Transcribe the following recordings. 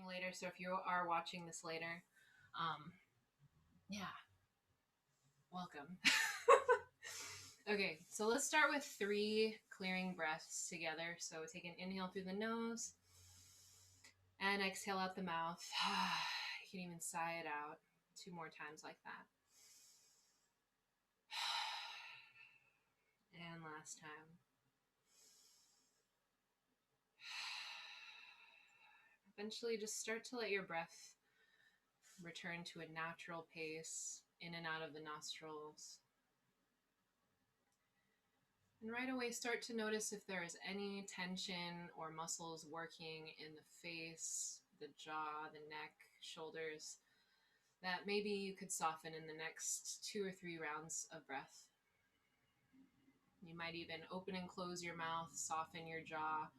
later. So if you are watching this later, yeah, welcome. Okay, so let's start with 3 clearing breaths together. So take an inhale through the nose and exhale out the mouth. You can even sigh it out 2 more times like that. And last time. Eventually, just start to let your breath return to a natural pace in and out of the nostrils. And right away, start to notice if there is any tension or muscles working in the face, the jaw, the neck, shoulders, that maybe you could soften in the next 2 or 3 rounds of breath. You might even open and close your mouth, soften your jaw,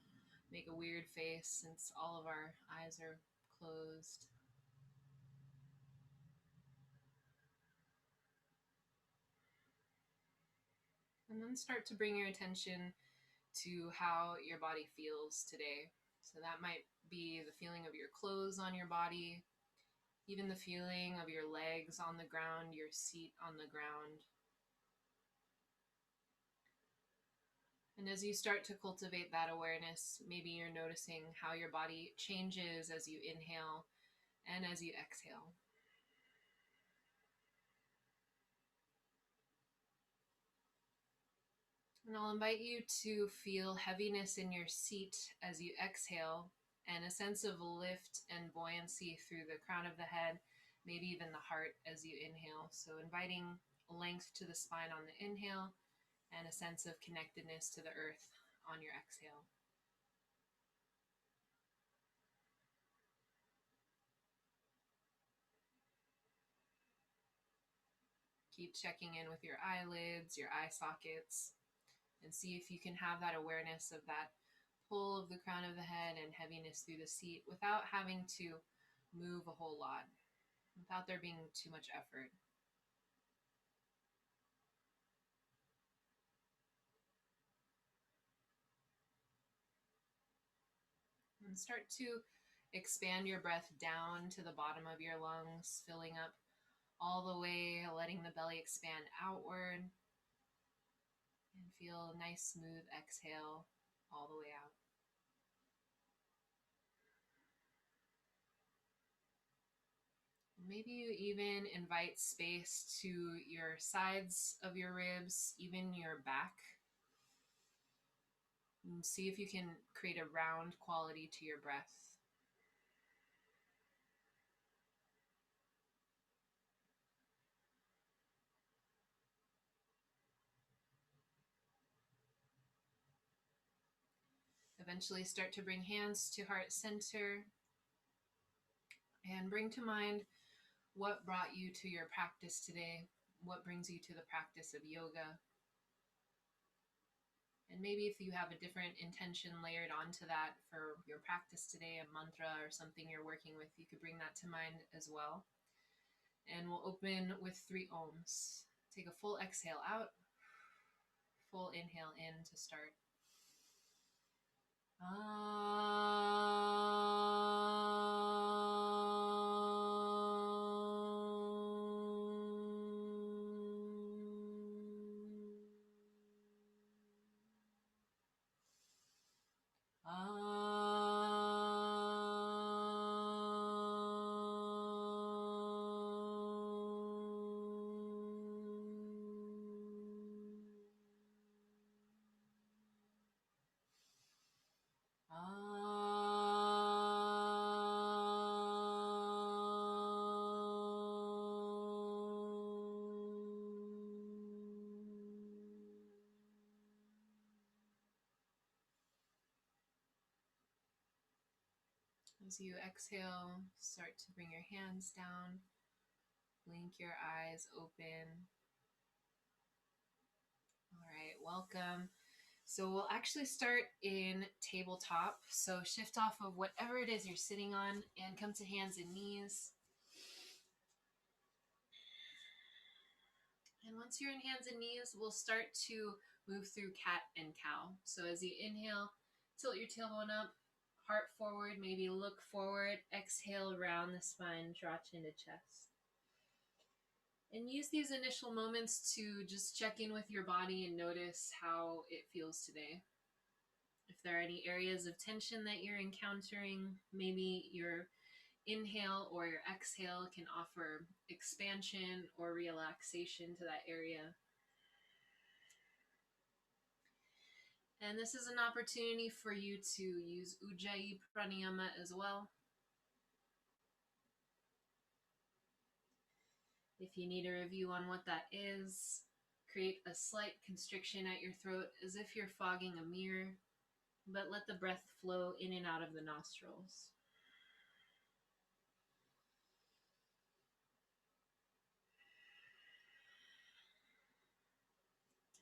make a weird face since all of our eyes are closed. And then start to bring your attention to how your body feels today. So that might be the feeling of your clothes on your body, even the feeling of your legs on the ground, your seat on the ground. And as you start to cultivate that awareness, maybe you're noticing how your body changes as you inhale and as you exhale. And I'll invite you to feel heaviness in your seat as you exhale and a sense of lift and buoyancy through the crown of the head, maybe even the heart as you inhale. So inviting length to the spine on the inhale and a sense of connectedness to the earth on your exhale. Keep checking in with your eyelids, your eye sockets, and see if you can have that awareness of that pull of the crown of the head and heaviness through the seat without having to move a whole lot, without there being too much effort. And start to expand your breath down to the bottom of your lungs, filling up all the way, letting the belly expand outward. And feel a nice smooth exhale all the way out. Maybe you even invite space to your sides of your ribs, even your back. And see if you can create a round quality to your breath. Eventually start to bring hands to heart center and bring to mind what brought you to your practice today, what brings you to the practice of yoga. And maybe if you have a different intention layered onto that for your practice today, a mantra or something you're working with, you could bring that to mind as well. And we'll open with 3 ohms. Take a full exhale out, full inhale in to start. As you exhale, start to bring your hands down, blink your eyes open. All right, welcome. So we'll actually start in tabletop. So shift off of whatever it is you're sitting on and come to hands and knees. And once you're in hands and knees, we'll start to move through cat and cow. So as you inhale, tilt your tailbone up, heart forward, maybe look forward. Exhale, round the spine, draw chin to chest. And use these initial moments to just check in with your body and notice how it feels today. If there are any areas of tension that you're encountering, maybe your inhale or your exhale can offer expansion or relaxation to that area. And this is an opportunity for you to use Ujjayi Pranayama as well. If you need a review on what that is, create a slight constriction at your throat as if you're fogging a mirror, but let the breath flow in and out of the nostrils.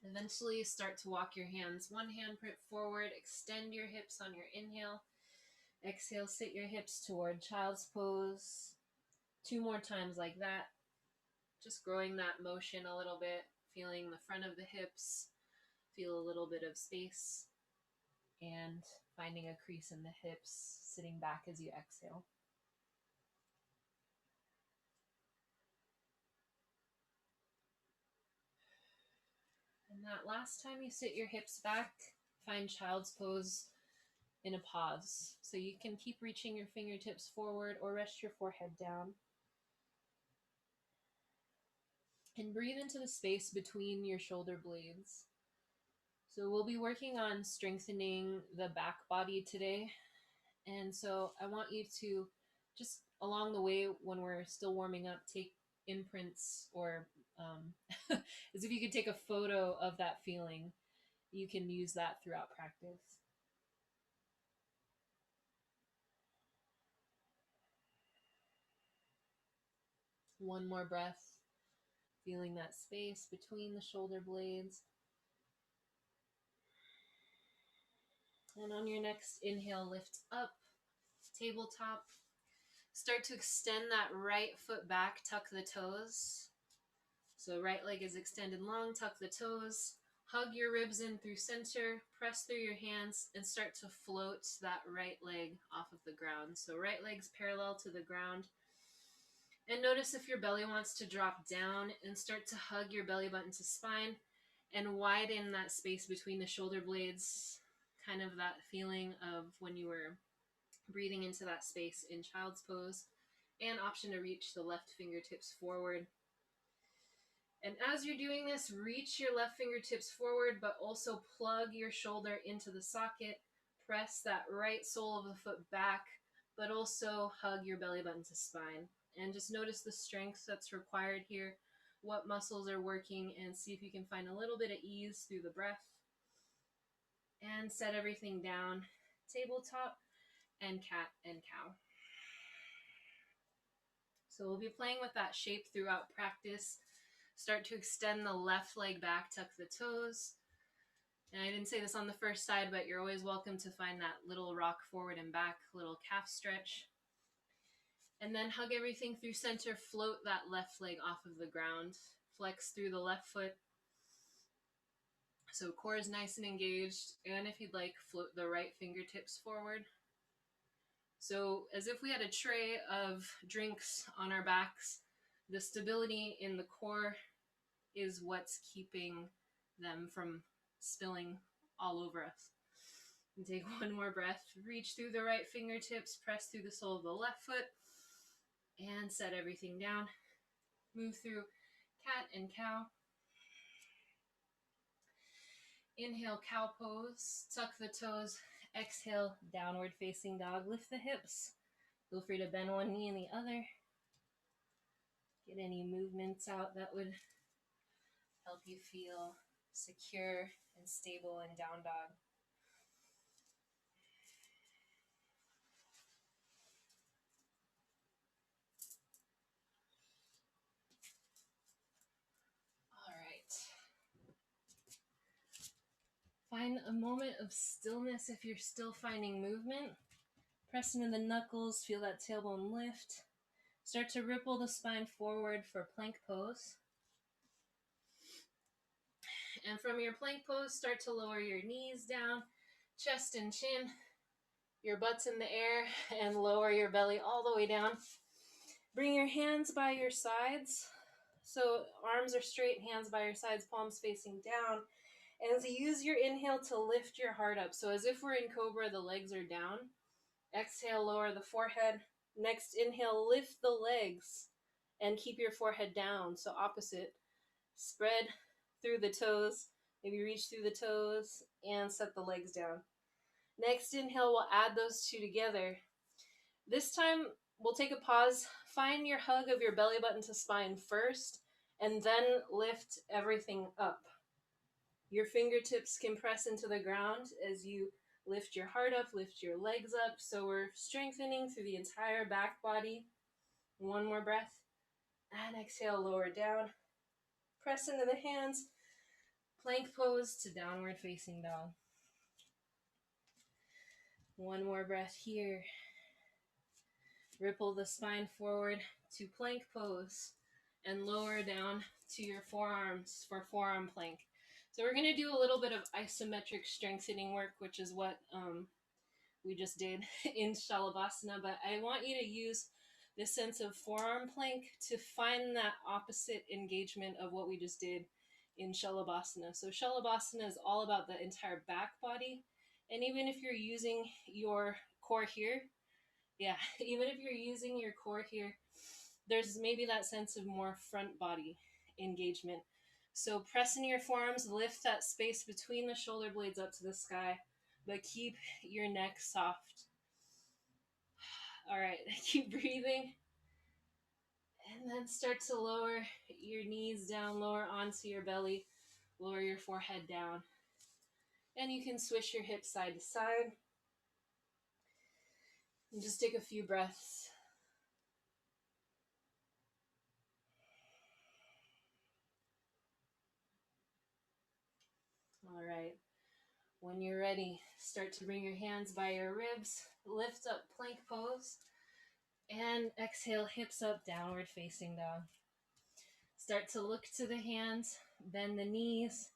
Eventually start to walk your hands one handprint forward, extend your hips on your inhale. Exhale, sit your hips toward child's pose. 2 more times like that. Just growing that motion a little bit, feeling the front of the hips, feel a little bit of space, and finding a crease in the hips, sitting back as you exhale. And that last time you sit your hips back, find child's pose in a pause. So you can keep reaching your fingertips forward or rest your forehead down. And breathe into the space between your shoulder blades. So we'll be working on strengthening the back body today. And so I want you to just along the way when we're still warming up, take imprints or as if you could take a photo of that feeling. You can use that throughout practice. One more breath, feeling that space between the shoulder blades. And on your next inhale, lift up, tabletop. Start to extend that right foot back, tuck the toes. So right leg is extended long, tuck the toes. Hug your ribs in through center, press through your hands, and start to float that right leg off of the ground. So right leg's parallel to the ground. And notice if your belly wants to drop down, and start to hug your belly button to spine and widen that space between the shoulder blades, kind of that feeling of when you were breathing into that space in child's pose. And option to reach the left fingertips forward. And as you're doing this, reach your left fingertips forward, but also plug your shoulder into the socket. Press that right sole of the foot back, but also hug your belly button to spine. And just notice the strength that's required here, what muscles are working, and see if you can find a little bit of ease through the breath. And set everything down, tabletop and cat and cow. So we'll be playing with that shape throughout practice. Start to extend the left leg back, tuck the toes. And I didn't say this on the first side, but you're always welcome to find that little rock forward and back, little calf stretch. And then hug everything through center, float that left leg off of the ground. Flex through the left foot. So core is nice and engaged. And if you'd like, float the right fingertips forward. So as if we had a tray of drinks on our backs, the stability in the core is what's keeping them from spilling all over us. And take one more breath. Reach through the right fingertips, press through the sole of the left foot, and set everything down. Move through cat and cow. Inhale, cow pose. Tuck the toes. Exhale, downward facing dog. Lift the hips. Feel free to bend one knee and the other. Get any movements out that would help you feel secure and stable in down dog. All right. Find a moment of stillness if you're still finding movement. Press into the knuckles, feel that tailbone lift. Start to ripple the spine forward for plank pose. And from your plank pose, start to lower your knees down, chest and chin, your butt's in the air and lower your belly all the way down. Bring your hands by your sides. So arms are straight, hands by your sides, palms facing down. And as you use your inhale to lift your heart up. So as if we're in cobra, the legs are down. Exhale, lower the forehead. Next inhale, lift the legs and keep your forehead down. So opposite. Spread through the toes. Maybe reach through the toes and set the legs down. Next inhale, we'll add those two together. This time, we'll take a pause. Find your hug of your belly button to spine first, and then lift everything up. Your fingertips can press into the ground as you lift your heart up, lift your legs up. So we're strengthening through the entire back body. One more breath. And exhale, lower down. Press into the hands. Plank pose to downward facing dog. One more breath here. Ripple the spine forward to plank pose and lower down to your forearms for forearm plank. So we're going to do a little bit of isometric strengthening work, which is what we just did in Shalabhasana, but I want you to use this sense of forearm plank to find that opposite engagement of what we just did in Shalabhasana. So Shalabhasana is all about the entire back body, and even if you're using your core here, even if you're using your core here, there's maybe that sense of more front body engagement. So press in your forearms, lift that space between the shoulder blades up to the sky, but keep your neck soft. All right, keep breathing. And then start to lower your knees down, lower onto your belly, lower your forehead down. And you can swish your hips side to side. And just take a few breaths. All right. When you're ready, start to bring your hands by your ribs, lift up plank pose, and exhale, hips up, downward facing dog. Start to look to the hands, bend the knees,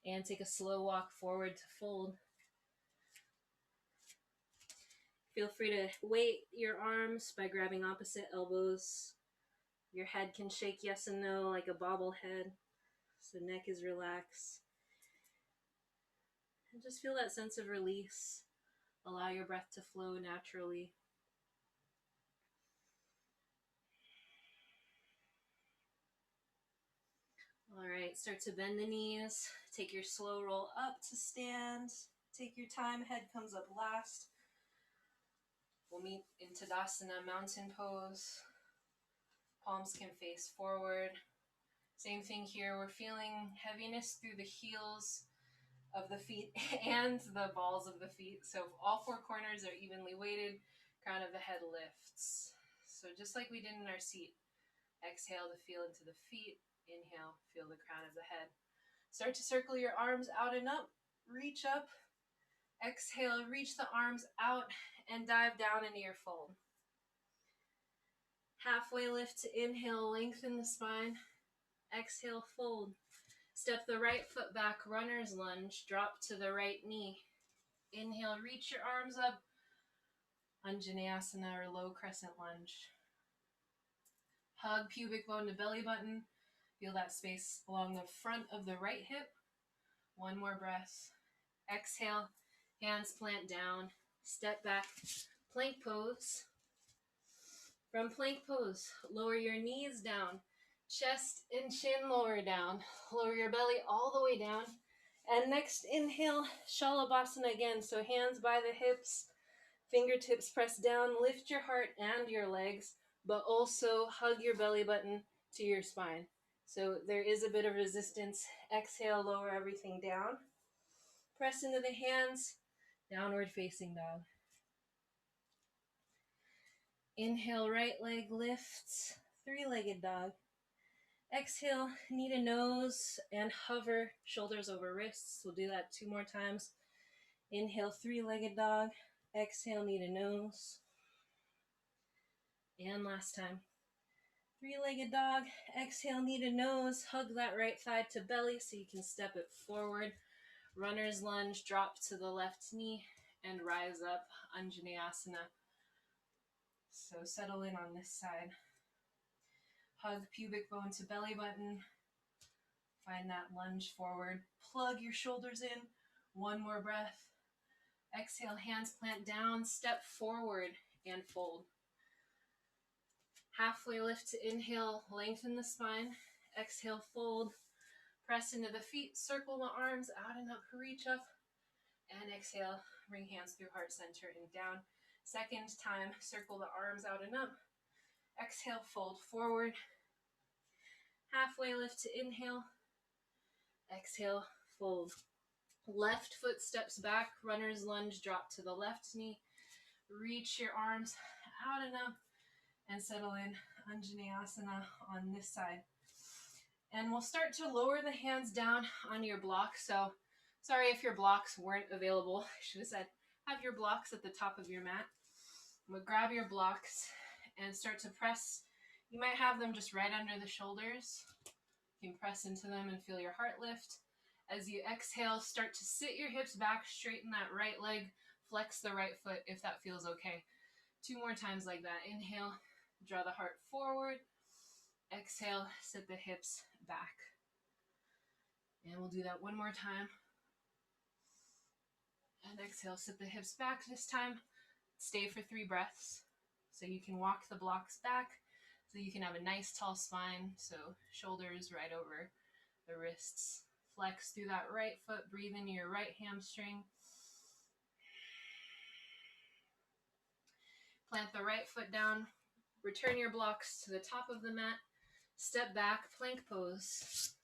and take a slow walk forward to fold. Feel free to weight your arms by grabbing opposite elbows. Your head can shake yes and no like a bobblehead, so neck is relaxed. And just feel that sense of release. Allow your breath to flow naturally. All right, start to bend the knees. Take your slow roll up to stand. Take your time, head comes up last. We'll meet in Tadasana, mountain pose. Palms can face forward. Same thing here, we're feeling heaviness through the heels of the feet and the balls of the feet. So all four corners are evenly weighted, crown of the head lifts. So just like we did in our seat, exhale to feel into the feet, inhale, feel the crown of the head. Start to circle your arms out and up, reach up, exhale, reach the arms out and dive down into your fold. Halfway lift to inhale, lengthen the spine, exhale, fold. Step the right foot back, runner's lunge, drop to the right knee. Inhale, reach your arms up, Anjaneyasana or low crescent lunge. Hug pubic bone to belly button. Feel that space along the front of the right hip. One more breath. Exhale, hands plant down, step back, plank pose. From plank pose, lower your knees down, chest and chin lower down, lower your belly all the way down. And next inhale, Shalabhasana again. So hands by the hips, fingertips press down, lift your heart and your legs, but also hug your belly button to your spine. So there is a bit of resistance. Exhale, lower everything down. Press into the hands, downward facing dog. Inhale, right leg lifts, three-legged dog. Exhale, knee to nose and hover, shoulders over wrists. We'll do that 2 more times. Inhale, three-legged dog. Exhale, knee to nose. And last time. Three-legged dog. Exhale, knee to nose. Hug that right thigh to belly so you can step it forward. Runner's lunge, drop to the left knee. and rise up, Anjaneyasana. So settle in on this side. Hug pubic bone to belly button. Find that lunge forward. Plug your shoulders in. One more breath. Exhale, hands plant down, step forward and fold. Halfway lift to inhale, lengthen the spine. Exhale, fold. Press into the feet, circle the arms out and up, reach up. And exhale, bring hands through heart center and down. Second time, circle the arms out and up. Exhale, fold forward. Halfway lift to inhale. Exhale, fold. Left foot steps back, runner's lunge, drop to the left knee. Reach your arms out and up and settle in Anjaneyasana on this side. And we'll start to lower the hands down on your block. So sorry if your blocks weren't available. I should have said have your blocks at the top of your mat. We'll grab your blocks and start to press. You might have them just right under the shoulders. You can press into them and feel your heart lift. As you exhale, start to sit your hips back, straighten that right leg, flex the right foot if that feels okay. 2 more times like that. Inhale, draw the heart forward. Exhale, sit the hips back. And we'll do that 1 more time. And exhale, sit the hips back. This time, stay for 3 breaths. So you can walk the blocks back, so you can have a nice tall spine. So shoulders right over the wrists. Flex through that right foot. Breathe into your right hamstring. Plant the right foot down. Return your blocks to the top of the mat. Step back, plank pose.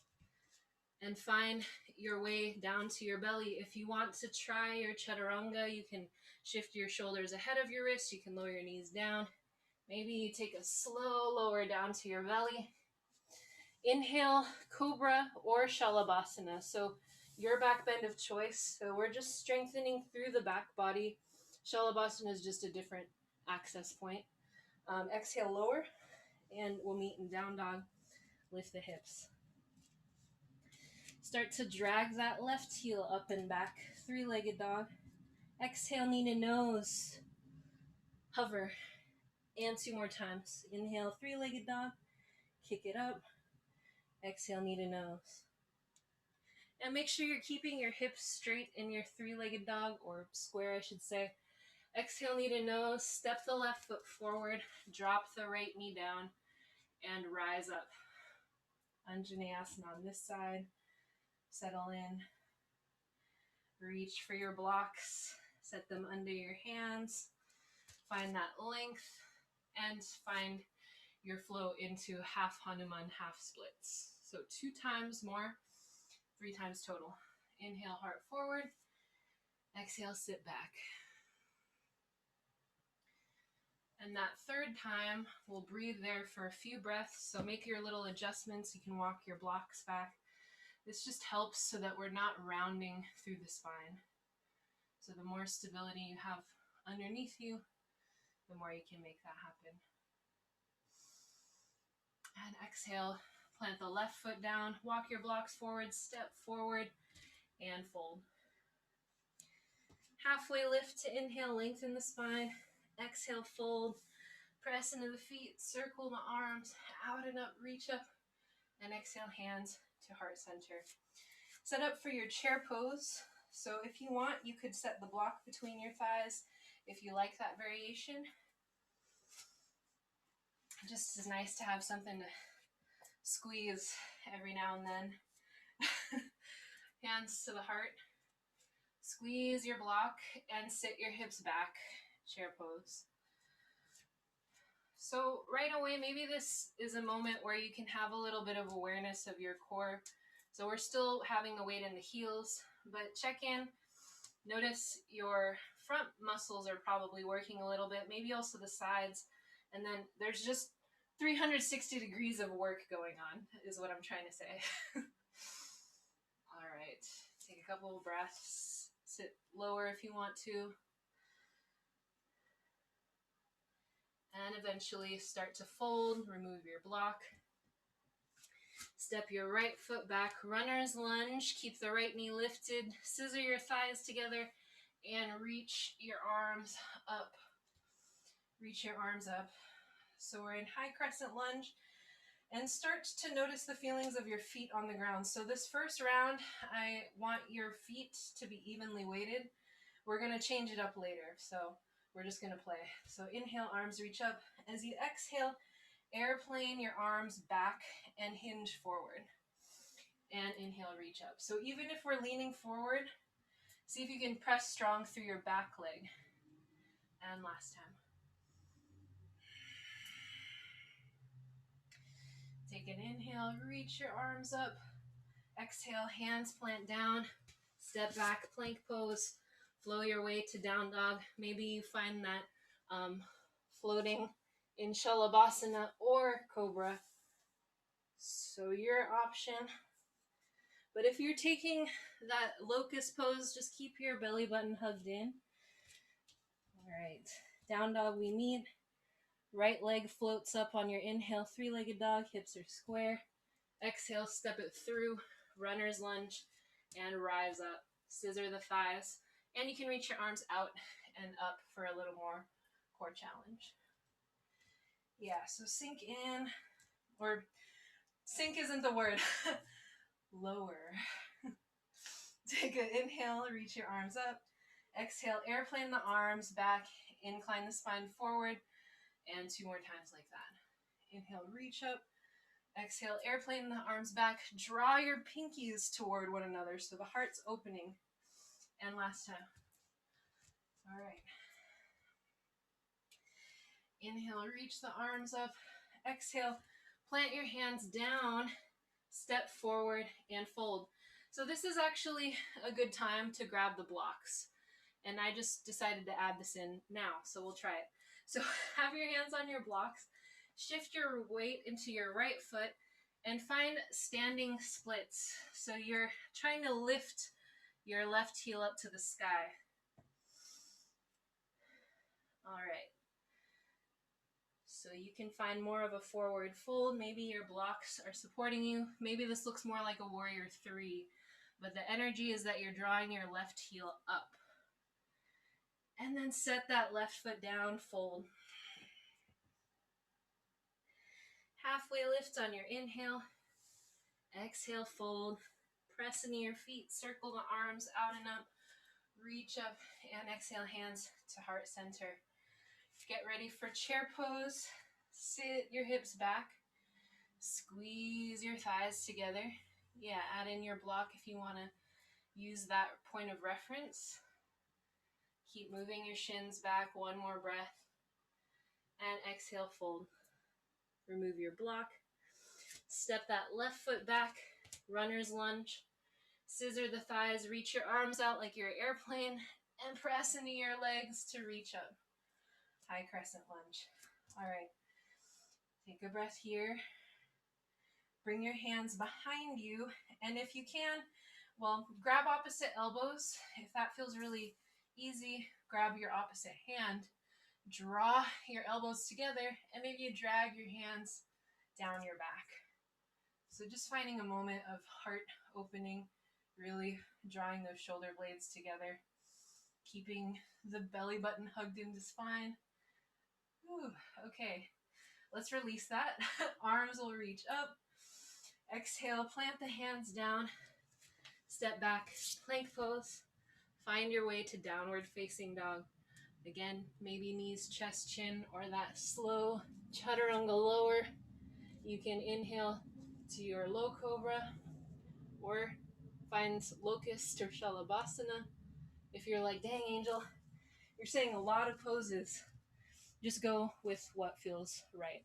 And find your way down to your belly. If you want to try your chaturanga, you can shift your shoulders ahead of your wrists. You can lower your knees down. Maybe you take a slow lower down to your belly. Inhale, cobra or shalabhasana. So your back bend of choice. So we're just strengthening through the back body. Shalabhasana is just a different access point. Exhale, lower, and we'll meet in down dog. Lift the hips. Start to drag that left heel up and back. 3-legged dog. Exhale, knee to nose. Hover. And 2 more times. Inhale, 3-legged dog. Kick it up. Exhale, knee to nose. And make sure you're keeping your hips straight in your 3-legged dog, or square, I should say. Exhale, knee to nose. Step the left foot forward. Drop the right knee down. And rise up. Anjaneyasana on this side. Settle in. Reach for your blocks. Set them under your hands. Find that length. And find your flow into half Hanuman, half splits. So 2 times more, 3 times total. Inhale, heart forward. Exhale, sit back. And that 3rd time, we'll breathe there for a few breaths. So make your little adjustments. You can walk your blocks back. This just helps so that we're not rounding through the spine. So the more stability you have underneath you, the more you can make that happen. And exhale, plant the left foot down, walk your blocks forward, step forward, and fold. Halfway lift to inhale, lengthen the spine. Exhale, fold. Press into the feet, circle the arms, out and up, reach up. And exhale, hands to heart center. Set up for your chair pose. So if you want, you could set the block between your thighs if you like that variation. Just as nice to have something to squeeze every now and then. Hands to the heart. Squeeze your block and sit your hips back. Chair pose. So right away, maybe this is a moment where you can have a little bit of awareness of your core. So we're still having the weight in the heels, but check in. Notice your front muscles are probably working a little bit, maybe also the sides. And then there's just 360 degrees of work going on, is what I'm trying to say. All right, take a couple of breaths. Sit lower if you want to. And eventually start to fold, remove your block. Step your right foot back, runner's lunge. Keep the right knee lifted. Scissor your thighs together and reach your arms up. Reach your arms up. So we're in high crescent lunge, and start to notice the feelings of your feet on the ground. So this first round, I want your feet to be evenly weighted. We're going to change it up later, so we're just going to play. So inhale, arms reach up. As you exhale, airplane your arms back and hinge forward. And inhale, reach up. So even if we're leaning forward, see if you can press strong through your back leg. And last time. Take an inhale, reach your arms up. Exhale, hands plant down. Step back, plank pose. Flow your way to down dog. Maybe you find that floating in Virabhadrasana or Cobra. So your option. But if you're taking that locust pose, just keep your belly button hugged in. All right, down dog we meet. Right leg floats up on your inhale, three-legged dog, hips are square. Exhale, step it through, runner's lunge, and rise up. Scissor the thighs, and you can reach your arms out and up for a little more core challenge. Yeah, so sink in, or sink isn't the word. Lower. Take an inhale, reach your arms up. Exhale, airplane the arms back, incline the spine forward, and 2 more times like that. Inhale, reach up. Exhale, airplane the arms back. Draw your pinkies toward one another so the heart's opening. And last time. All right. Inhale, reach the arms up. Exhale, plant your hands down, step forward, and fold. So this is actually a good time to grab the blocks. And I just decided to add this in now, so we'll try it. So have your hands on your blocks, shift your weight into your right foot, and find standing splits. So you're trying to lift your left heel up to the sky. All right. So you can find more of a forward fold. Maybe your blocks are supporting you. Maybe this looks more like a warrior 3, but the energy is that you're drawing your left heel up. And then set that left foot down, fold. Halfway lift on your inhale. Exhale, fold. Press into your feet, circle the arms out and up. Reach up and exhale, hands to heart center. Get ready for chair pose. Sit your hips back. Squeeze your thighs together. Yeah, add in your block if you want to use that point of reference. Keep moving your shins back. One more breath. And exhale, fold. Remove your block. Step that left foot back. Runner's lunge. Scissor the thighs. Reach your arms out like you're an airplane. And press into your legs to reach up. High crescent lunge. All right. Take a breath here. Bring your hands behind you. And if you can, well, grab opposite elbows. If that feels really easy, grab your opposite hand. Draw your elbows together, and maybe you drag your hands down your back. So just finding a moment of heart opening, really drawing those shoulder blades together, keeping the belly button hugged into spine. Ooh, okay, let's release that. Arms will reach up. Exhale, plant the hands down. Step back, plank pose. Find your way to downward facing dog. Again, maybe knees, chest, chin, or that slow chaturanga lower. You can inhale to your low cobra or find locust or shalabhasana. If you're like, dang, Angel, you're saying a lot of poses. Just go with what feels right.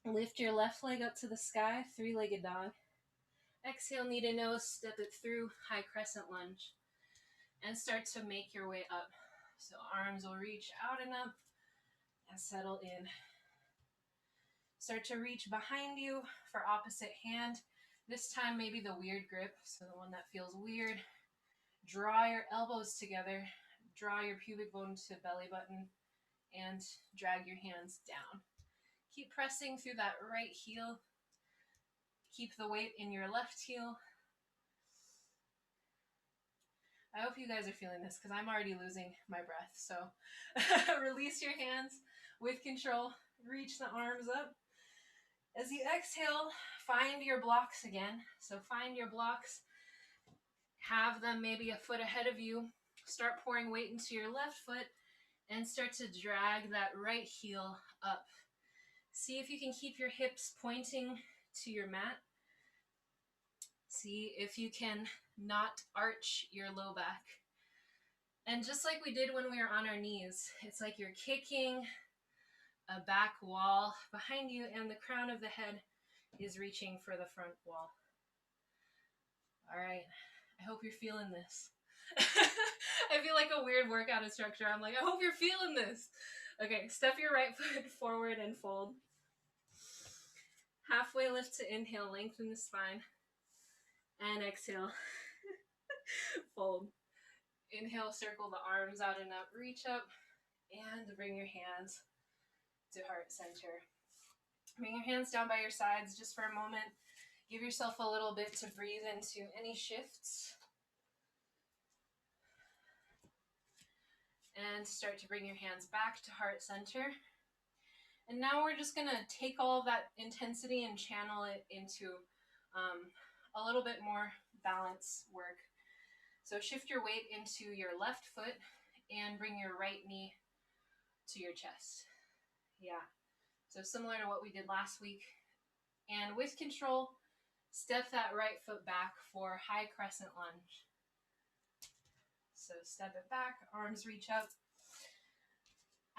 Lift your left leg up to the sky, three-legged dog. Exhale, knee to nose, step it through, high crescent lunge. And start to make your way up. So arms will reach out and up and settle in. Start to reach behind you for opposite hand. This time maybe the weird grip, so the one that feels weird. Draw your elbows together. Draw your pubic bone to belly button and drag your hands down. Keep pressing through that right heel. Keep the weight in your left heel. I hope you guys are feeling this because I'm already losing my breath. So release your hands with control. Reach the arms up. As you exhale, find your blocks again. So find your blocks. Have them maybe a foot ahead of you. Start pouring weight into your left foot and start to drag that right heel up. See if you can keep your hips pointing to your mat. See if you can not arch your low back. And just like we did when we were on our knees, it's like you're kicking a back wall behind you and the crown of the head is reaching for the front wall. All right, I hope you're feeling this. I feel like a weird workout instructor. I'm like, I hope you're feeling this. Okay, step your right foot forward and fold. Halfway lift to inhale, lengthen the spine. And exhale, fold. Inhale, circle the arms out and up, reach up, and bring your hands to heart center. Bring your hands down by your sides just for a moment. Give yourself a little bit to breathe into any shifts. And start to bring your hands back to heart center. And now we're just going to take all of that intensity and channel it into a little bit more balance work. So shift your weight into your left foot and bring your right knee to your chest. Yeah. So similar to what we did last week. And with control, step that right foot back for high crescent lunge. So step it back, arms reach up.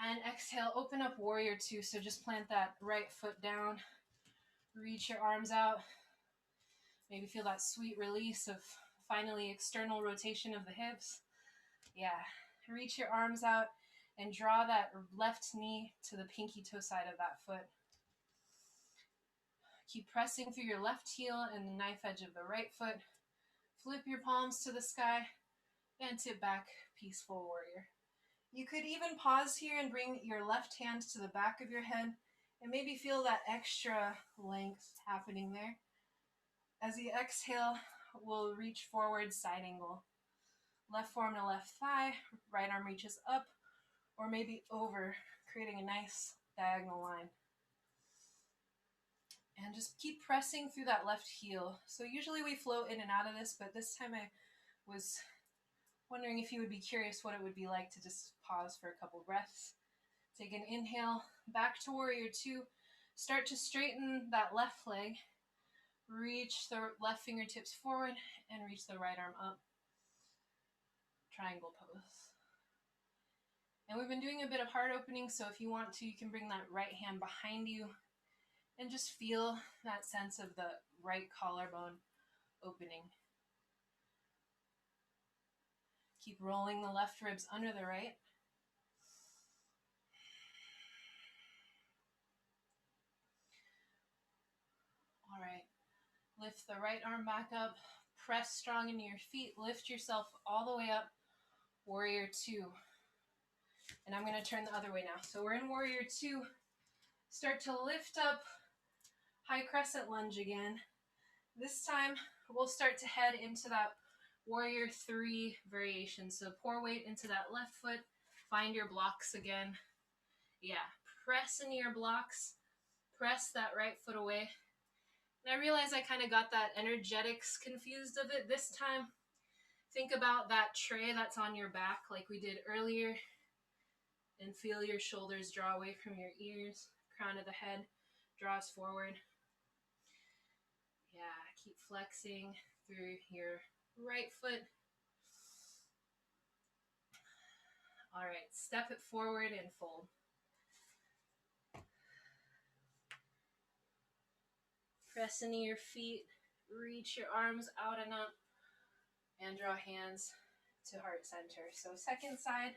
And exhale, open up warrior two. So just plant that right foot down. Reach your arms out. Maybe feel that sweet release of finally external rotation of the hips. Yeah. Reach your arms out and draw that left knee to the pinky toe side of that foot. Keep pressing through your left heel and the knife edge of the right foot. Flip your palms to the sky and tip back, peaceful warrior. You could even pause here and bring your left hand to the back of your head and maybe feel that extra length happening there. As you exhale, we'll reach forward, side angle. Left forearm to left thigh, right arm reaches up or maybe over, creating a nice diagonal line. And just keep pressing through that left heel. So usually we float in and out of this, but this time I was wondering if you would be curious what it would be like to just pause for a couple breaths. Take an inhale, back to warrior two. Start to straighten that left leg. Reach the left fingertips forward and reach the right arm up. Triangle pose. And we've been doing a bit of heart opening, so if you want to, you can bring that right hand behind you and just feel that sense of the right collarbone opening. Keep rolling the left ribs under the right. All right. Lift the right arm back up. Press strong into your feet. Lift yourself all the way up. Warrior two. And I'm going to turn the other way now. So we're in warrior two. Start to lift up. High crescent lunge again. This time we'll start to head into that warrior three variation. So pour weight into that left foot. Find your blocks again. Yeah, press into your blocks. Press that right foot away. And I realize I kind of got that energetics confused of it this time. Think about that tray that's on your back like we did earlier. And feel your shoulders draw away from your ears. Crown of the head draws forward. Yeah, keep flexing through your right foot. All right, step it forward and fold. Press into your feet, reach your arms out and up, and draw hands to heart center. So second side,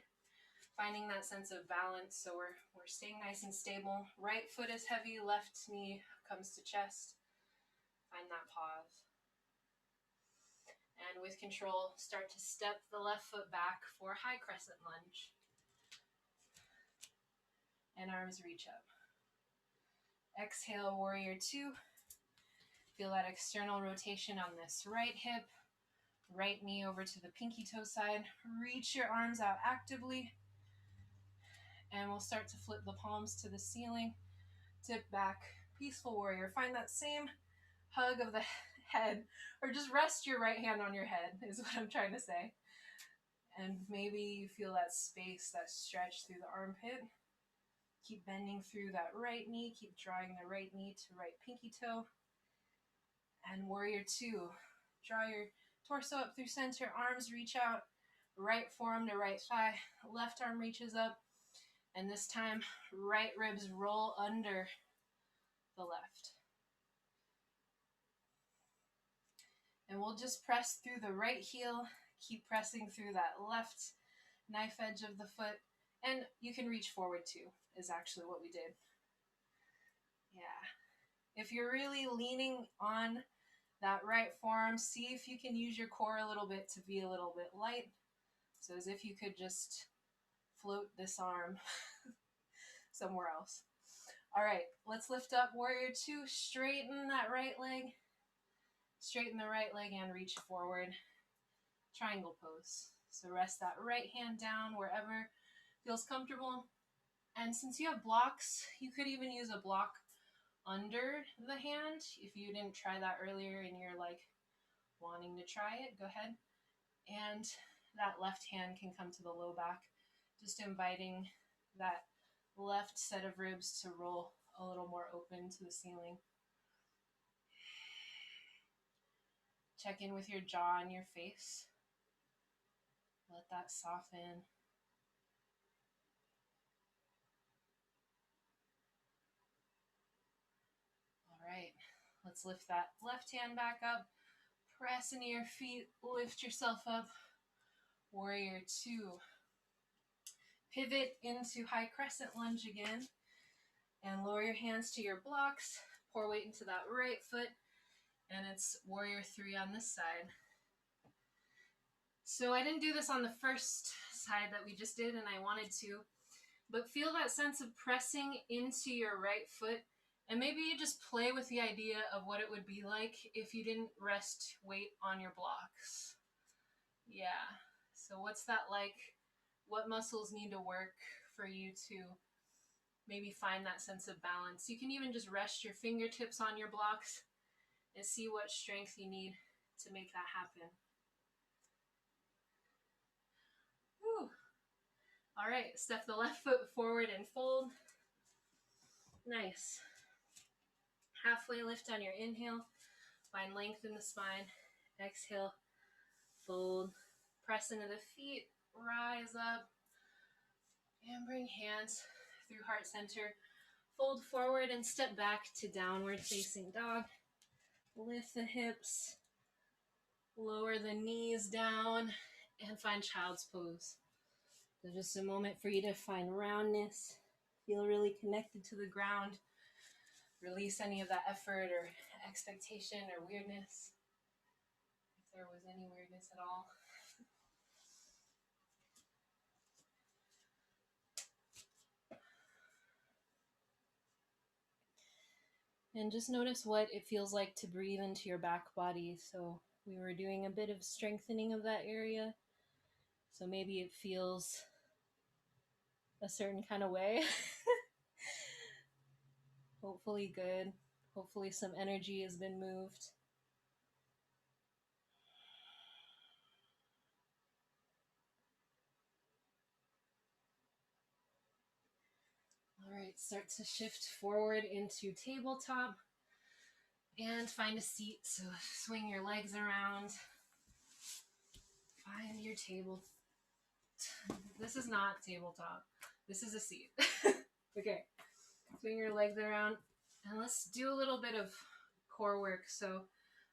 finding that sense of balance. So we're staying nice and stable. Right foot is heavy, left knee comes to chest. Find that pause. And with control, start to step the left foot back for high crescent lunge. And arms reach up. Exhale, warrior two. Feel that external rotation on this right hip. Right knee over to the pinky toe side. Reach your arms out actively. And we'll start to flip the palms to the ceiling. Tip back. Peaceful warrior. Find that same hug of the head. Or just rest your right hand on your head is what I'm trying to say. And maybe you feel that space, that stretch through the armpit. Keep bending through that right knee. Keep drawing the right knee to right pinky toe. And warrior two. Draw your torso up through center. Arms reach out. Right forearm to right thigh. Left arm reaches up. And this time, right ribs roll under the left. And we'll just press through the right heel. Keep pressing through that left knife edge of the foot. And you can reach forward too, is actually what we did. Yeah. If you're really leaning on that right forearm, see if you can use your core a little bit to be a little bit light. So as if you could just float this arm somewhere else. All right, let's lift up warrior two. Straighten that right leg. Straighten the right leg and reach forward. Triangle pose. So rest that right hand down wherever feels comfortable. And since you have blocks, you could even use a block under the hand. If you didn't try that earlier and you're like wanting to try it, go ahead. And that left hand can come to the low back, just inviting that left set of ribs to roll a little more open to the ceiling. Check in with your jaw and your face. Let that soften. All right, let's lift that left hand back up. Press into your feet, lift yourself up. Warrior two. Pivot into high crescent lunge again. And lower your hands to your blocks. Pour weight into that right foot. And it's warrior three on this side. So I didn't do this on the first side that we just did, and I wanted to. But feel that sense of pressing into your right foot. And maybe you just play with the idea of what it would be like if you didn't rest weight on your blocks. Yeah. So what's that like? What muscles need to work for you to maybe find that sense of balance? You can even just rest your fingertips on your blocks and see what strength you need to make that happen. Whew. All right, step the left foot forward and fold. Nice. Halfway lift on your inhale. Find length in the spine. Exhale, fold. Press into the feet, rise up, and bring hands through heart center. Fold forward and step back to downward facing dog. Lift the hips, lower the knees down, and find child's pose. So just a moment for you to find roundness. Feel really connected to the ground. Release any of that effort or expectation or weirdness, if there was any weirdness at all. And just notice what it feels like to breathe into your back body. So we were doing a bit of strengthening of that area. So maybe it feels a certain kind of way. Hopefully good. Hopefully some energy has been moved. All right, start to shift forward into tabletop and find a seat. So swing your legs around. Find your table. This is not tabletop. This is a seat. Okay. Swing your legs around. And let's do a little bit of core work. So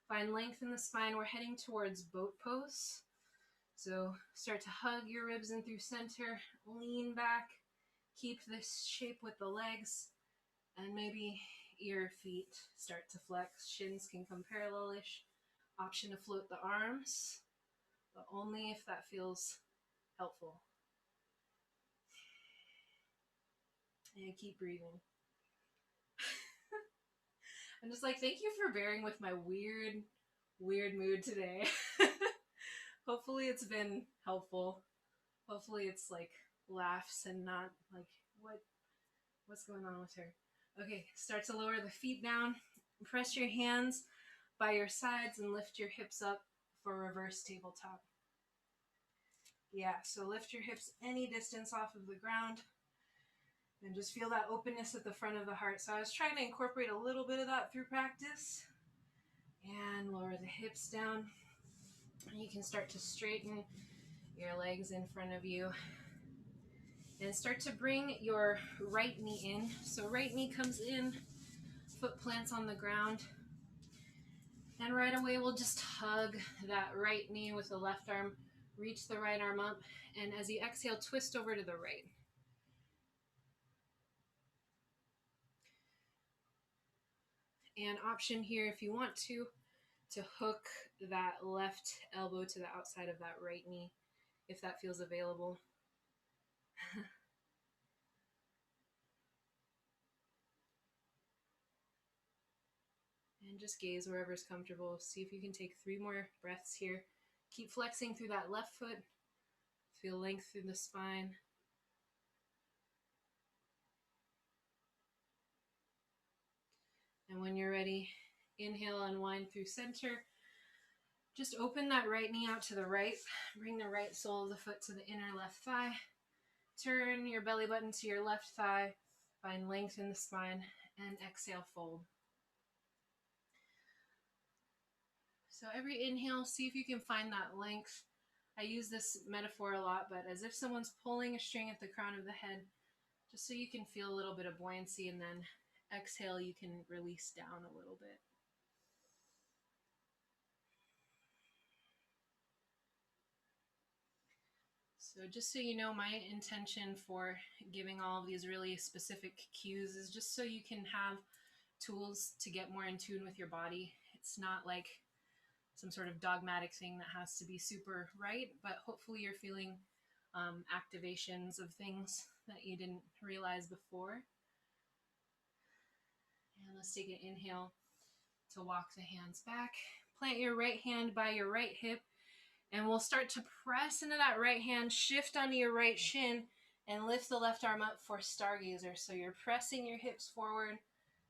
find length in the spine. We're heading towards boat pose. So start to hug your ribs in through center. Lean back. Keep this shape with the legs. And maybe your feet start to flex. Shins can come parallelish. Option to float the arms, but only if that feels helpful. And keep breathing. I'm just like, thank you for bearing with my weird mood today. Hopefully it's been helpful. Hopefully it's like laughs and not like what's going on with her. Okay, start to lower the feet down. Press your hands by your sides and lift your hips up for reverse tabletop. Yeah, so lift your hips any distance off of the ground and just feel that openness at the front of the heart. So I was trying to incorporate a little bit of that through practice. And lower the hips down. You can start to straighten your legs in front of you and start to bring your right knee in. So right knee comes in, foot plants on the ground. And right away, we'll just hug that right knee with the left arm, reach the right arm up, and as you exhale, twist over to the right. And option here, if you want to hook that left elbow to the outside of that right knee, if that feels available. And just gaze wherever's comfortable. See if you can take 3 more breaths here. Keep flexing through that left foot. Feel length through the spine. And when you're ready, inhale, unwind through center. Just open that right knee out to the right. Bring the right sole of the foot to the inner left thigh. Turn your belly button to your left thigh. Find length in the spine. And exhale, fold. So every inhale, see if you can find that length. I use this metaphor a lot, but as if someone's pulling a string at the crown of the head, just so you can feel a little bit of buoyancy, and then exhale, you can release down a little bit. So just so you know, my intention for giving all of these really specific cues is just so you can have tools to get more in tune with your body. It's not like some sort of dogmatic thing that has to be super right, but hopefully you're feeling activations of things that you didn't realize before. And let's take an inhale to walk the hands back. Plant your right hand by your right hip, and we'll start to press into that right hand, shift onto your right shin, and lift the left arm up for stargazer. So you're pressing your hips forward,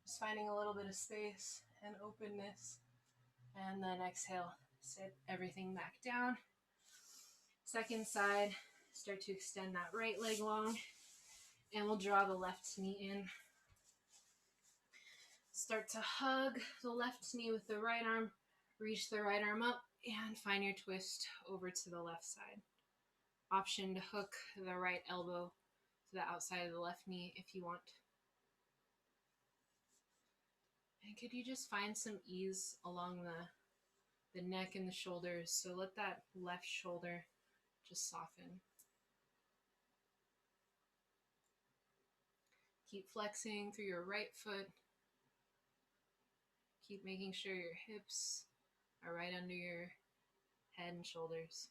just finding a little bit of space and openness. And then exhale, sit everything back down. Second side, start to extend that right leg long, and we'll draw the left knee in. Start to hug the left knee with the right arm, reach the right arm up, and find your twist over to the left side. Option to hook the right elbow to the outside of the left knee if you want. And could you just find some ease along the neck and the shoulders? So let that left shoulder just soften. Keep flexing through your right foot. Keep making sure your hips are right under your head and shoulders.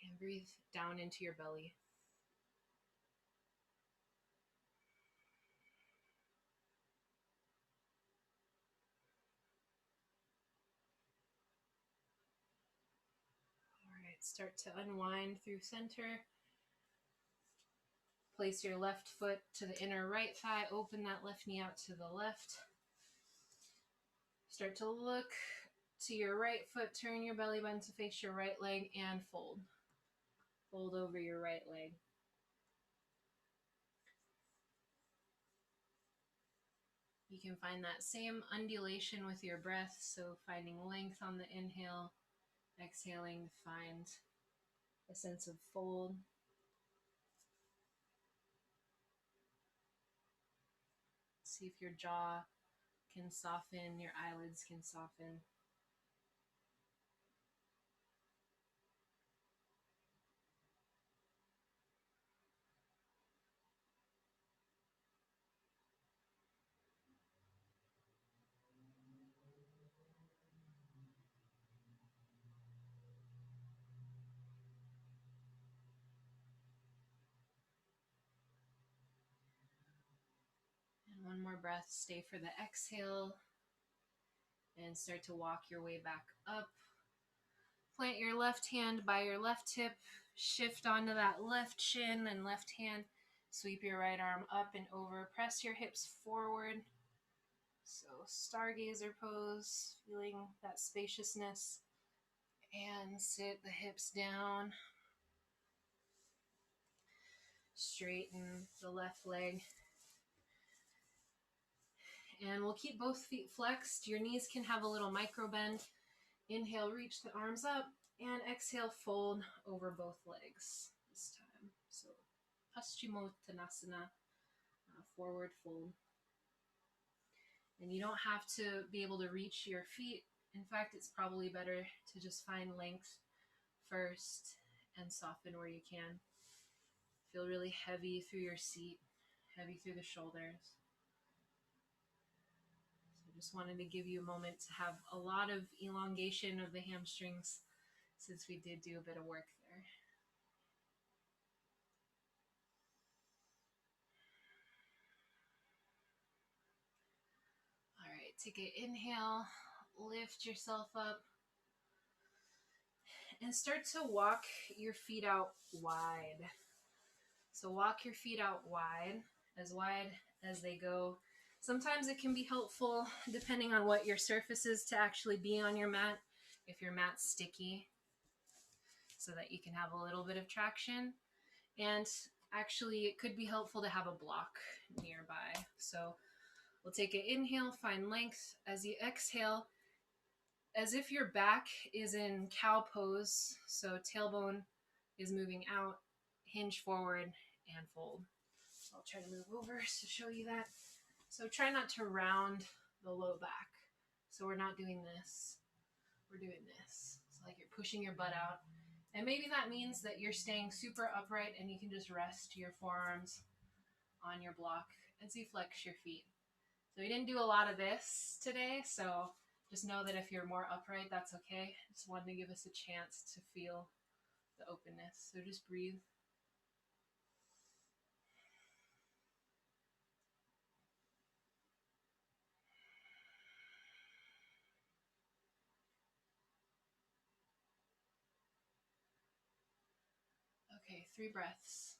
And breathe down into your belly. All right, start to unwind through center. Place your left foot to the inner right thigh. Open that left knee out to the left. Start to look to your right foot. Turn your belly button to face your right leg and fold. Fold over your right leg. You can find that same undulation with your breath, so finding length on the inhale, exhaling to find a sense of fold. See if your jaw can soften, your eyelids can soften. And one more breath, stay for the exhale, and start to walk your way back up. Plant your left hand by your left hip, shift onto that left shin and left hand. Sweep your right arm up and over. Press your hips forward. So stargazer pose, feeling that spaciousness. And sit the hips down. Straighten the left leg. And we'll keep both feet flexed. Your knees can have a little micro bend. Inhale, reach the arms up. And exhale, fold over both legs this time. So Paschimottanasana, forward fold. And you don't have to be able to reach your feet. In fact, it's probably better to just find length first and soften where you can. Feel really heavy through your seat, heavy through the shoulders. So just wanted to give you a moment to have a lot of elongation of the hamstrings since we did do a bit of work there. All right, take an inhale, lift yourself up, and start to walk your feet out wide. So walk your feet out wide as they go. Sometimes it can be helpful, depending on what your surface is, to actually be on your mat, if your mat's sticky, so that you can have a little bit of traction. And actually, it could be helpful to have a block nearby. So we'll take an inhale, find length. As you exhale, as if your back is in cow pose, so tailbone is moving out, hinge forward, and fold. I'll try to move over to show you that. So try not to round the low back. So we're not doing this. We're doing this. It's like you're pushing your butt out. And maybe that means that you're staying super upright and you can just rest your forearms on your block as you flex your feet. So we didn't do a lot of this today, so just know that if you're more upright, that's okay. Just wanted to give us a chance to feel the openness. So just breathe. Okay, 3 breaths.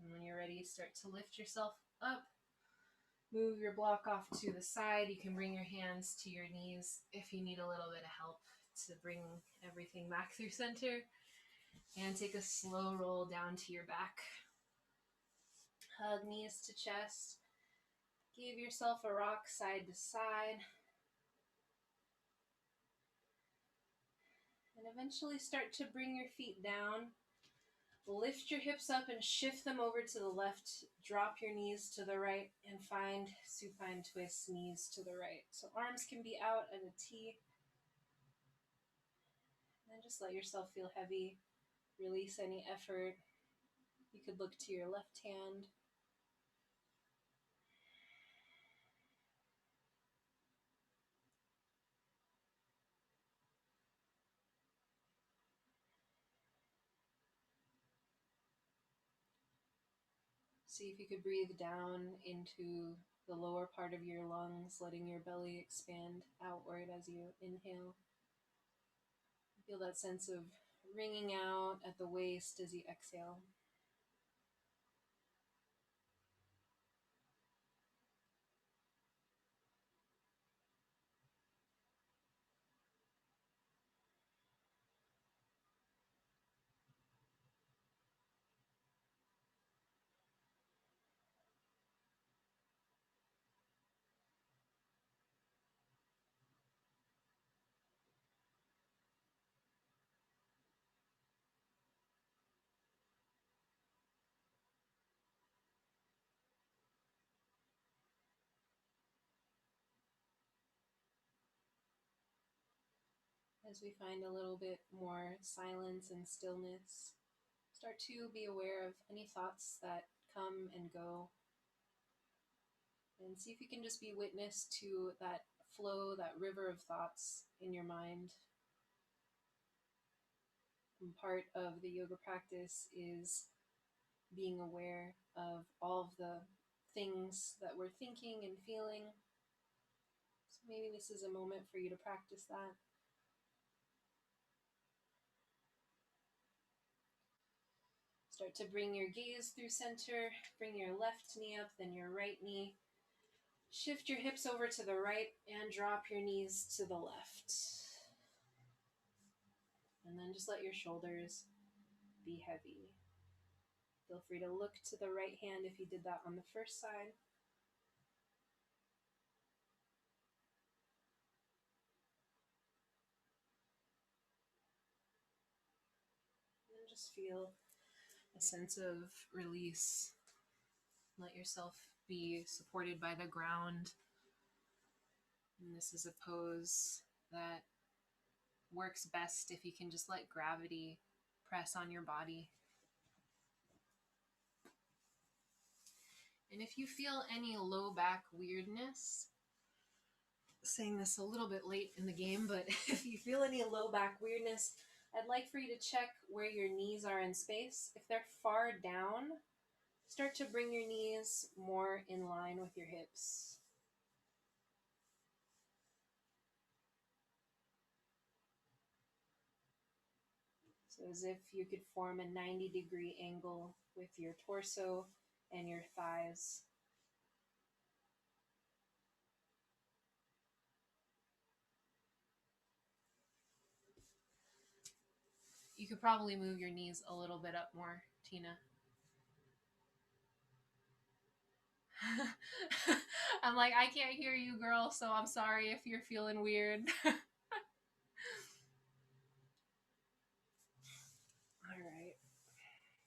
And when you're ready, start to lift yourself up. Move your block off to the side. You can bring your hands to your knees if you need a little bit of help to bring everything back through center. And take a slow roll down to your back. Hug knees to chest. Give yourself a rock side to side. And eventually start to bring your feet down. Lift your hips up and shift them over to the left. Drop your knees to the right and find supine twist, knees to the right. So arms can be out at a T. And just let yourself feel heavy. Release any effort. You could look to your left hand. See if you could breathe down into the lower part of your lungs, letting your belly expand outward as you inhale. Feel that sense of wringing out at the waist as you exhale. As we find a little bit more silence and stillness, start to be aware of any thoughts that come and go. And see if you can just be witness to that flow, that river of thoughts in your mind. And part of the yoga practice is being aware of all of the things that we're thinking and feeling. So maybe this is a moment for you to practice that. Start to bring your gaze through center. Bring your left knee up, then your right knee. Shift your hips over to the right and drop your knees to the left. And then just let your shoulders be heavy. Feel free to look to the right hand if you did that on the first side. And just feel a sense of release. Let yourself be supported by the ground. And this is a pose that works best if you can just let gravity press on your body. And if you feel any low back weirdness, saying this a little bit late in the game, but if you feel any low back weirdness, I'd like for you to check where your knees are in space. If they're far down, start to bring your knees more in line with your hips. So as if you could form a 90-degree angle with your torso and your thighs. You could probably move your knees a little bit up more, Tina. I'm like, I can't hear you, girl, so I'm sorry if you're feeling weird. All right.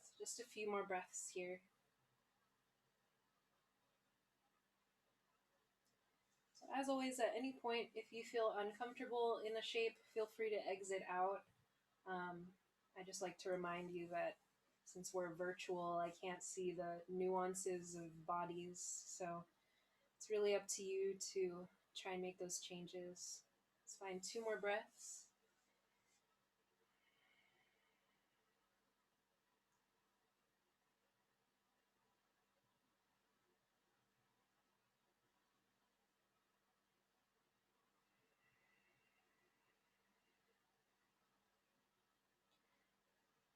So just a few more breaths here. So as always, at any point, if you feel uncomfortable in a shape, feel free to exit out. I just like to remind you that since we're virtual, I can't see the nuances of bodies. So it's really up to you to try and make those changes. Let's find 2 more breaths.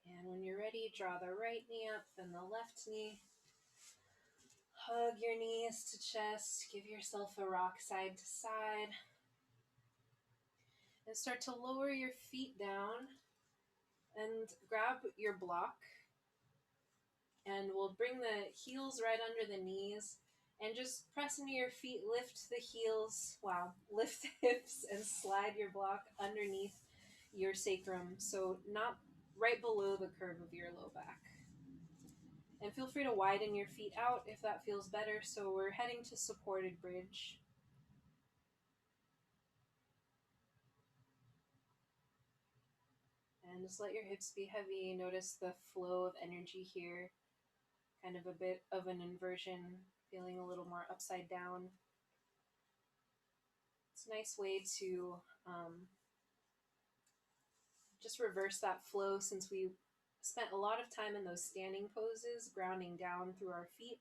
And when you're ready, draw the right knee up, then the left knee. Hug your knees to chest. Give yourself a rock side to side. And start to lower your feet down and grab your block. And we'll bring the heels right under the knees and just press into your feet. Lift the heels. Wow. Lift the hips and slide your block underneath your sacrum. So not right below the curve of your low back. And feel free to widen your feet out if that feels better. So we're heading to supported bridge. And just let your hips be heavy. Notice the flow of energy here. Kind of a bit of an inversion, feeling a little more upside down. It's a nice way to just reverse that flow since we spent a lot of time in those standing poses, grounding down through our feet.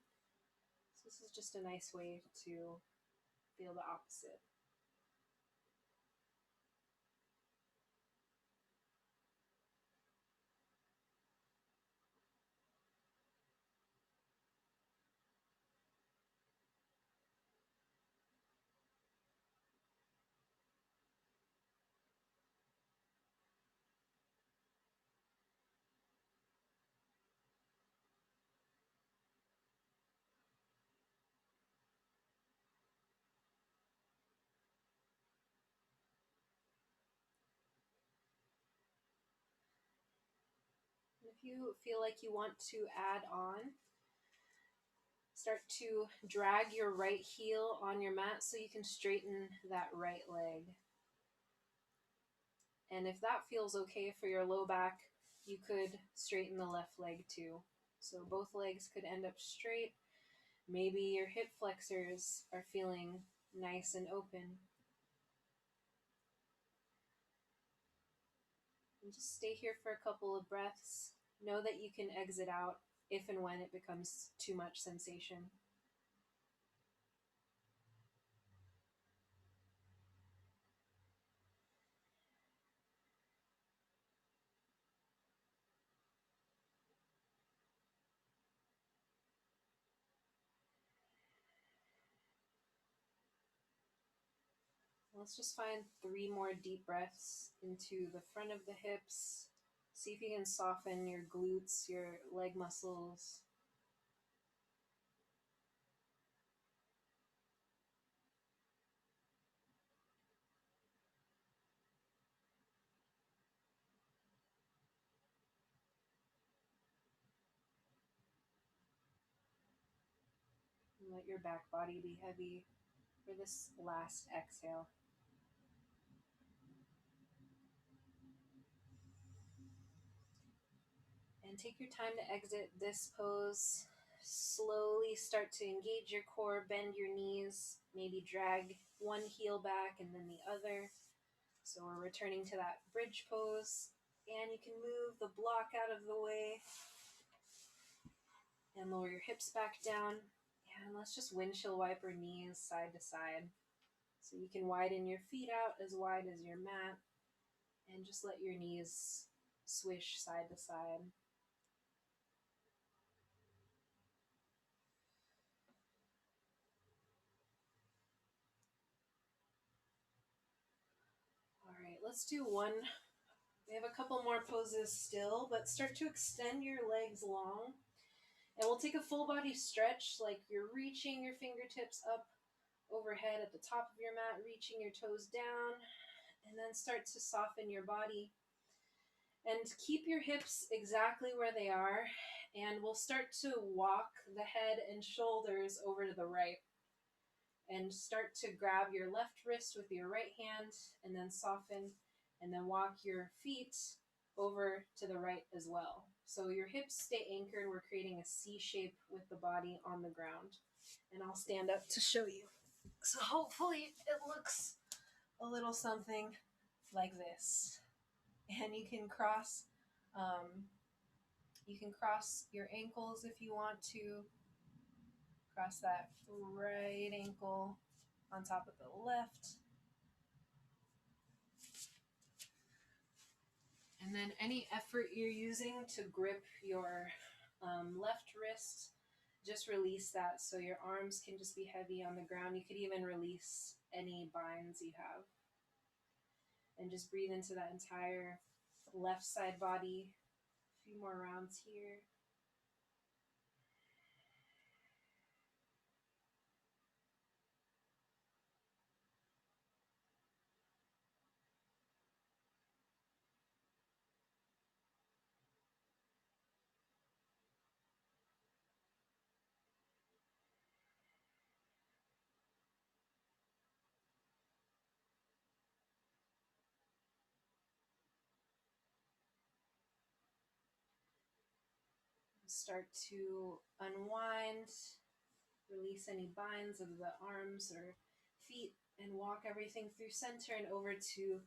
So this is just a nice way to feel the opposite. If you feel like you want to add on, start to drag your right heel on your mat so you can straighten that right leg. And if that feels okay for your low back, you could straighten the left leg too. So both legs could end up straight. Maybe your hip flexors are feeling nice and open. And just stay here for a couple of breaths. Know that you can exit out if and when it becomes too much sensation. Let's just find 3 more deep breaths into the front of the hips. See if you can soften your glutes, your leg muscles. And let your back body be heavy for this last exhale. And take your time to exit this pose. Slowly start to engage your core, bend your knees, maybe drag one heel back and then the other. So we're returning to that bridge pose. And you can move the block out of the way and lower your hips back down. And let's just windshield wiper knees side to side. So you can widen your feet out as wide as your mat and just let your knees swish side to side. All right, let's do one. We have a couple more poses still, but start to extend your legs long. And we'll take a full body stretch, like you're reaching your fingertips up overhead at the top of your mat, reaching your toes down, and then start to soften your body. And keep your hips exactly where they are, and we'll start to walk the head and shoulders over to the right. And start to grab your left wrist with your right hand, and then soften, and then walk your feet over to the right as well. So your hips stay anchored. We're creating a C shape with the body on the ground. And I'll stand up to show you. So hopefully it looks a little something like this. And um, you can cross your ankles if you want to. Cross that right ankle on top of the left. And then any effort you're using to grip your left wrist, just release that so your arms can just be heavy on the ground. You could even release any binds you have. And just breathe into that entire left side body. A few more rounds here. Start to unwind, release any binds of the arms or feet, and walk everything through center and over to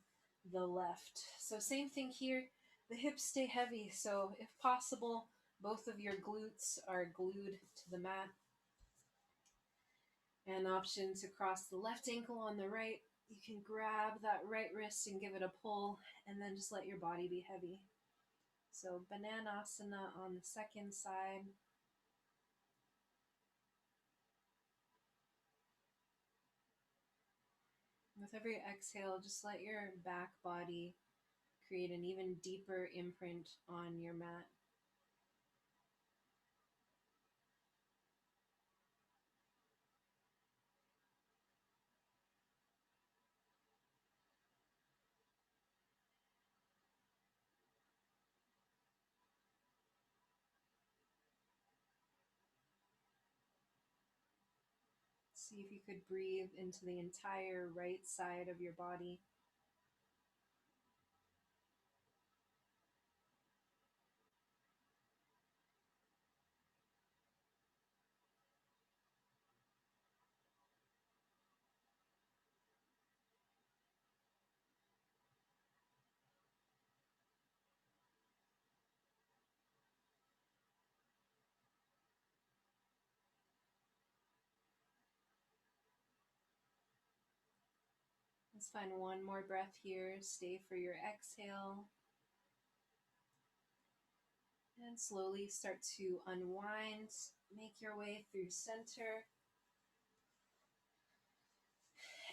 the left. So same thing here. The hips stay heavy, so if possible, both of your glutes are glued to the mat. An option to cross the left ankle on the right. You can grab that right wrist and give it a pull, and then just let your body be heavy. So Bananasana on the second side. With every exhale, just let your back body create an even deeper imprint on your mat. See if you could breathe into the entire right side of your body. Let's find one more breath here. Stay for your exhale. And slowly start to unwind. Make your way through center.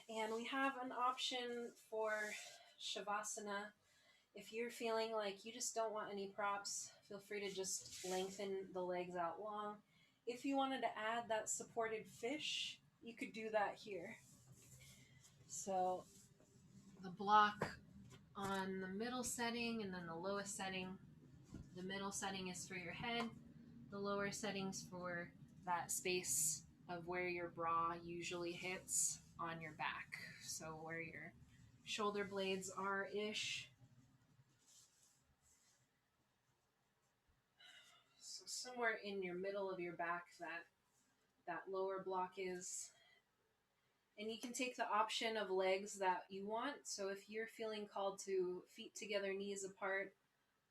And we have an option for Shavasana. If you're feeling like you just don't want any props, feel free to just lengthen the legs out long. If you wanted to add that supported fish, you could do that here. So the block on the middle setting and then the lowest setting. The middle setting is for your head. The lower setting's for that space of where your bra usually hits on your back. So where your shoulder blades are-ish. So somewhere in your middle of your back that lower block is. And you can take the option of legs that you want. So if you're feeling called to feet together, knees apart,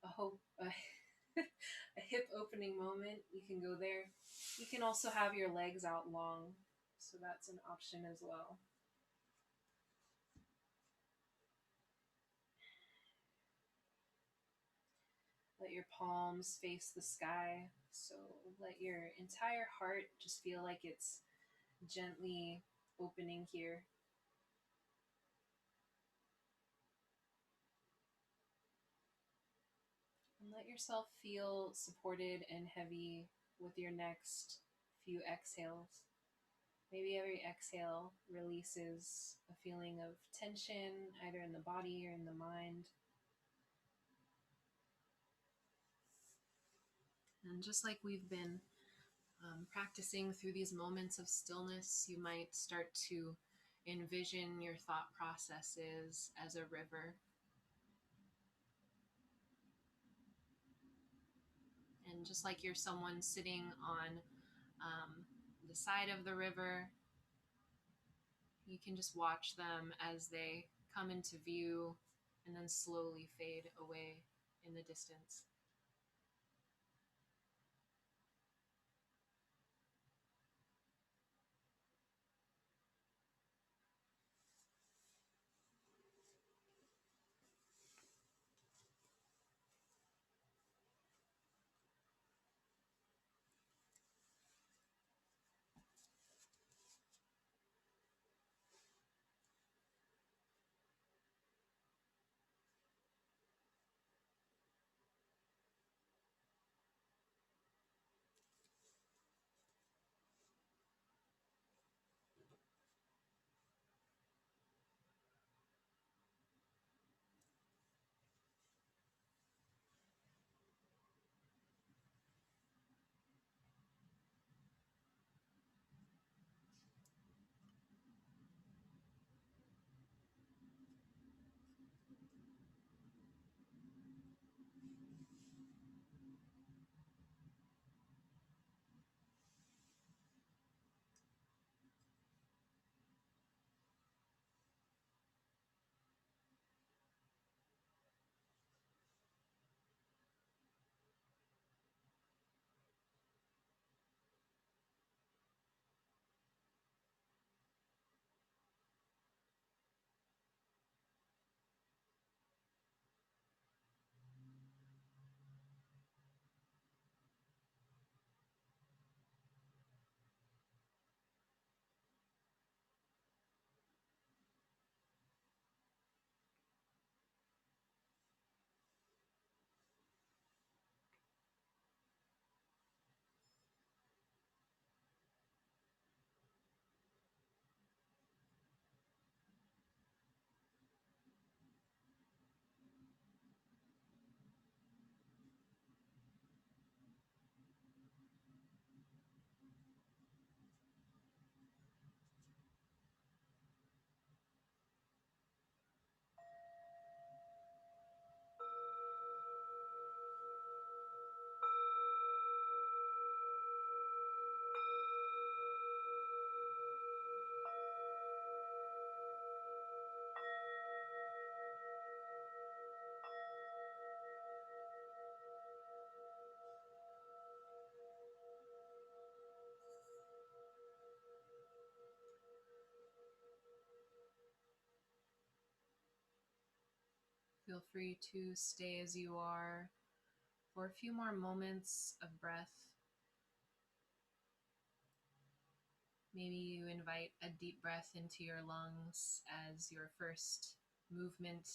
a hip opening moment, you can go there. You can also have your legs out long. So that's an option as well. Let your palms face the sky. So let your entire heart just feel like it's gently opening here. And let yourself feel supported and heavy with your next few exhales. Maybe every exhale releases a feeling of tension, either in the body or in the mind. And just like we've been practicing through these moments of stillness, you might start to envision your thought processes as a river. And just like you're someone sitting on the side of the river, you can just watch them as they come into view and then slowly fade away in the distance. feel free to stay as you are for a few more moments of breath. Maybe you invite a deep breath into your lungs as your first movement,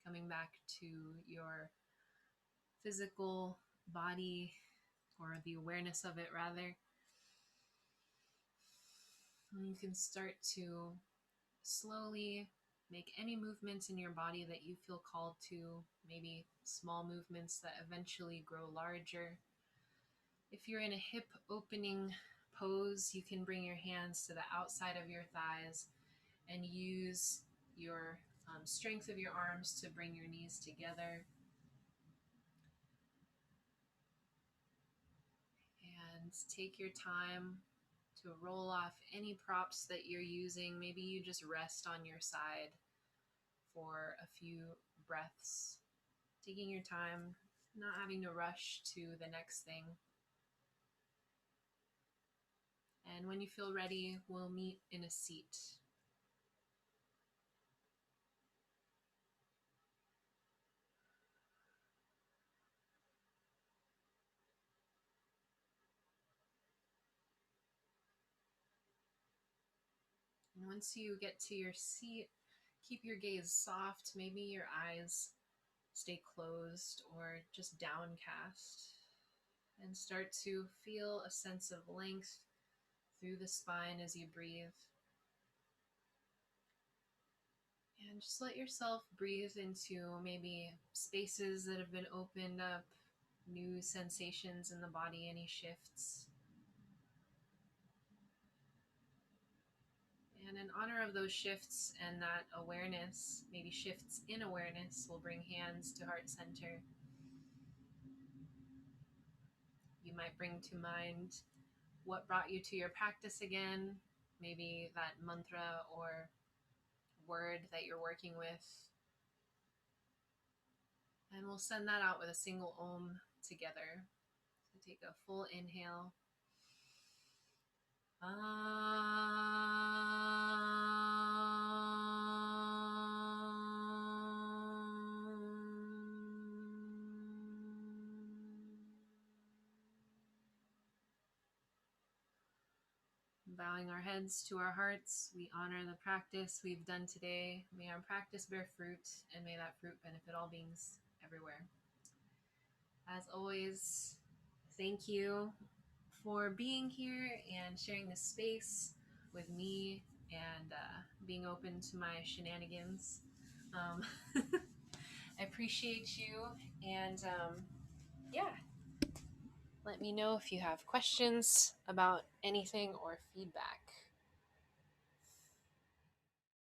coming back to your physical body, or the awareness of it rather. And you can start to slowly make any movements in your body that you feel called to, maybe small movements that eventually grow larger. If you're in a hip opening pose, you can bring your hands to the outside of your thighs and use your strength of your arms to bring your knees together. And take your time to roll off any props that you're using. Maybe you just rest on your side for a few breaths, taking your time, not having to rush to the next thing. And when you feel ready, we'll meet in a seat. And once you get to your seat, keep your gaze soft. Maybe your eyes stay closed or just downcast. And start to feel a sense of length through the spine as you breathe. And just let yourself breathe into maybe spaces that have been opened up, new sensations in the body, any shifts. And in honor of those shifts and that awareness, maybe shifts in awareness, we'll bring hands to heart center. You might bring to mind what brought you to your practice again, maybe that mantra or word that you're working with. And we'll send that out with a single Om together. So take a full inhale. Bowing our heads to our hearts, we honor the practice we've done today. May our practice bear fruit, and may that fruit benefit all beings everywhere. As always, thank you for being here and sharing this space with me and being open to my shenanigans. I appreciate you, and yeah, let me know if you have questions about anything or feedback.